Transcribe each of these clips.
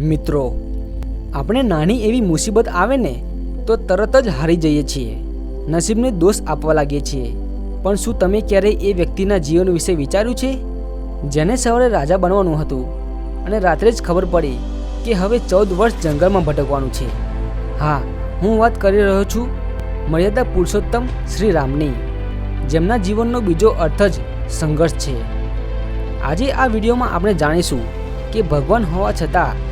મિત્રો, આપણે નાની એવી મુસીબત આવે ને તો તરત જ હારી જઈએ છીએ, નસીબને દોષ આપવા લાગીએ છીએ. પણ શું તમે ક્યારેય એ વ્યક્તિના જીવન વિશે વિચાર્યું છે જેને સવારે રાજા બનવાનું હતું અને રાત્રે જ ખબર પડી કે હવે 14 વર્ષ જંગલમાં ભટકવાનું છે? હા, હું વાત કરી રહ્યો છું મર્યાદા પુરુષોત્તમ શ્રી રામની, જેમના જીવનનો બીજો અર્થ જ સંઘર્ષ છે. આજે આ વિડીયોમાં આપણે જાણીશું કે ભગવાન હોવા છતાં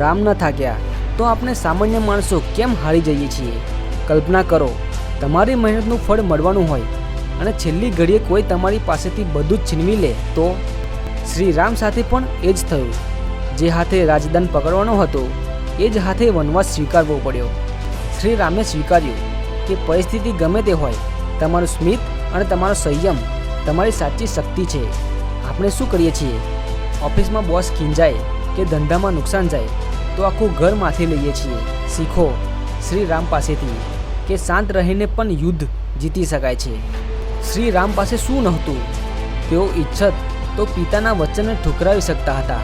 રામ ન થાક્યા તો આપણે સામાન્ય માણસો કેમ હારી જઈએ છીએ. કલ્પના કરો, તમારી મહેનતનું ફળ મળવાનું હોય અને છેલ્લી ઘડીએ કોઈ તમારી પાસેથી બધું જ છીનવી લે તો? શ્રી રામ સાથે પણ એ જ થયું. જે હાથે રાજદાન પકડવાનો હતો એ જ હાથે વનવાસ સ્વીકારવો પડ્યો. શ્રી રામે સ્વીકાર્યું કે પરિસ્થિતિ ગમે તે હોય, તમારું સ્મિત અને તમારો સંયમ તમારી સાચી શક્તિ છે. આપણે શું કરીએ છીએ? ઓફિસમાં બોસ ખીંજાય કે ધંધામાં નુકસાન જાય તો આખું ઘર માથે લઈએ છીએ. શીખો શ્રી રામ પાસેથી કે શાંત રહીને પણ યુદ્ધ જીતી શકાય છે. શ્રી રામ પાસે શું નહોતું? તેઓ ઈચ્છત તો પિતાના વચનને ઠુકરાવી શકતા હતા,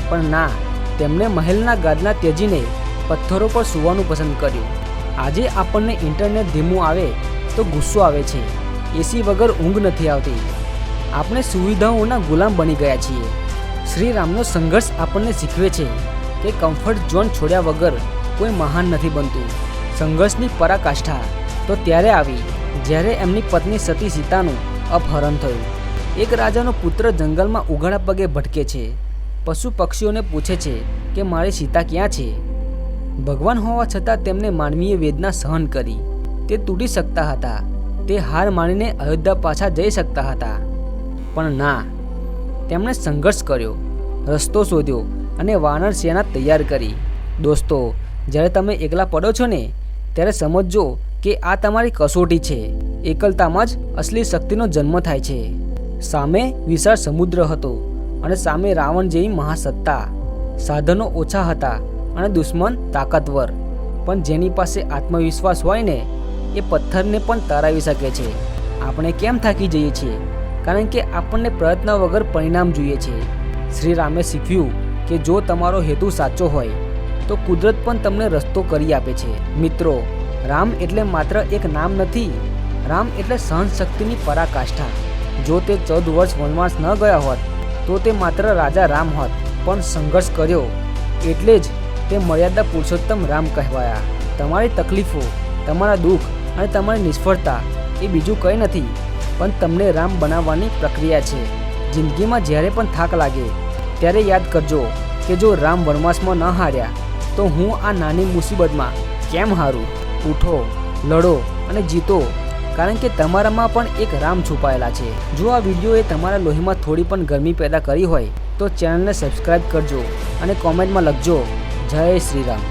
પણ ના, તેમણે મહેલના ગાદલા ત્યજીને પથ્થરો પર સૂવાનું પસંદ કર્યું. આજે આપણને ઇન્ટરનેટ ધીમું આવે તો ગુસ્સો આવે છે, એસી વગર ઊંઘ નથી આવતી. આપણે સુવિધાઓના ગુલામ બની ગયા છીએ. શ્રી રામનો સંઘર્ષ આપણને શીખવે છે કે કમ્ફર્ટ ઝોન છોડ્યા વગર કોઈ મહાન નથી બનતું. સંઘર્ષની પરાકાષ્ઠા તો ત્યારે આવી જ્યારે એમની પત્ની સતી સીતાનું અપહરણ થયું. એક રાજાનો પુત્ર જંગલમાં ઉઘાડા પગે ભટકે છે, પશુ પક્ષીઓને પૂછે છે કે મારી સીતા ક્યાં છે? ભગવાન હોવા છતાં તેમને માનવીય વેદના સહન કરી. તે તૂટી શકતા હતા, તે હાર માનીને અયોધ્યા પાછા જઈ શકતા હતા, પણ ના, તેમણે સંઘર્ષ કર્યો, રસ્તો શોધ્યો અને વાનર સેના તૈયાર કરી. દોસ્તો, જ્યારે તમે એકલા પડો છો ને ત્યારે સમજજો કે આ તમારી કસોટી છે. એકલતામાં જ અસલી શક્તિનો જન્મ થાય છે. સામે વિશાળ સમુદ્ર હતો અને સામે રાવણ જેવી મહાસત્તા. સાધનો ઓછા હતા અને દુશ્મન તાકાતવર, પણ જેની પાસે આત્મવિશ્વાસ હોય ને એ પથ્થરને પણ તરાવી શકે છે. આપણે કેમ થાકી જઈએ છીએ? કારણ કે આપણને પ્રયત્ન વગર પરિણામ જોઈએ છે. શ્રી રામે શીખ્યું કે જો તમારો હેતુ સાચો હોય તો કુદરત પણ તમને રસ્તો કરી આપે છે. મિત્રો, રામ એટલે માત્ર એક નામ નથી, રામ એટલે સહનશક્તિની પરાકાષ્ઠા. જો તે 14 વર્ષ વનવાસ ન ગયા હોત તો તે માત્ર રાજા રામ હોત, પણ સંઘર્ષ કર્યો એટલે જ તે મર્યાદા પુરુષોત્તમ રામ કહેવાયા. તમારી તકલીફો, તમારા દુઃખ અને તમારી નિષ્ફળતા એ બીજું કંઈ નથી, પણ તમને રામ બનાવવાની પ્રક્રિયા છે. જિંદગીમાં જ્યારે પણ થાક લાગે ત્યારે યાદ કરજો કે જો રામ વનવાસમાં ન હાર્યા તો હું આ નાની મુસીબતમાં કેમ હારું? ઉઠો, લડો અને જીતો, કારણ કે તમારામાં પણ એક રામ છુપાયેલા છે. જો આ વિડીયોએ તમારા લોહીમાં થોડી પણ ગરમી પેદા કરી હોય તો ચેનલને સબસ્ક્રાઈબ કરજો અને કોમેન્ટમાં લખજો જય શ્રી રામ.